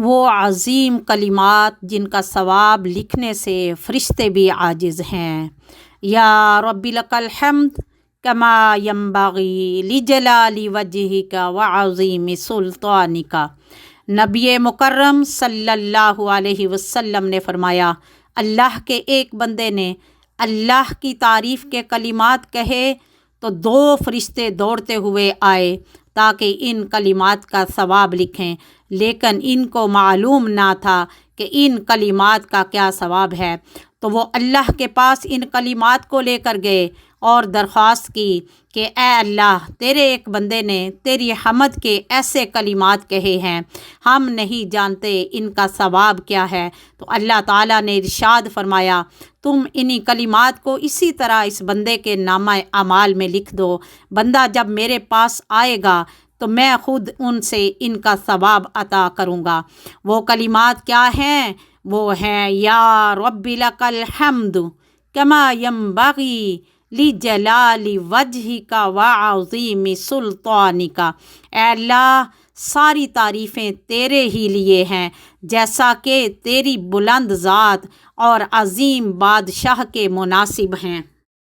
وہ عظیم کلمات جن کا ثواب لکھنے سے فرشتے بھی عاجز ہیں۔ یا رب لک الحمد کما ینبغی لجلال وجہک وعظیم سلطانک۔ نبی مکرم صلی اللہ علیہ وسلم نے فرمایا، اللہ کے ایک بندے نے اللہ کی تعریف کے کلمات کہے تو 2 فرشتے دوڑتے ہوئے آئے تاکہ ان کلمات کا ثواب لکھیں، لیکن ان کو معلوم نہ تھا کہ ان کلمات کا کیا ثواب ہے، تو وہ اللہ کے پاس ان کلمات کو لے کر گئے اور درخواست کی کہ اے اللہ، تیرے ایک بندے نے تیری حمد کے ایسے کلمات کہے ہیں، ہم نہیں جانتے ان کا ثواب کیا ہے۔ تو اللہ تعالیٰ نے ارشاد فرمایا، تم انہی کلمات کو اسی طرح اس بندے کے نامہ اعمال میں لکھ دو، بندہ جب میرے پاس آئے گا تو میں خود ان سے ان کا ثواب عطا کروں گا۔ وہ کلمات کیا ہیں؟ وہ ہیں یا رب لک الحمد کما ینبغی لجلال وجہک وعظیم سلطانک۔ اے اللہ، ساری تعریفیں تیرے ہی لیے ہیں، جیسا کہ تیری بلند ذات اور عظیم بادشاہ کے مناسب ہیں۔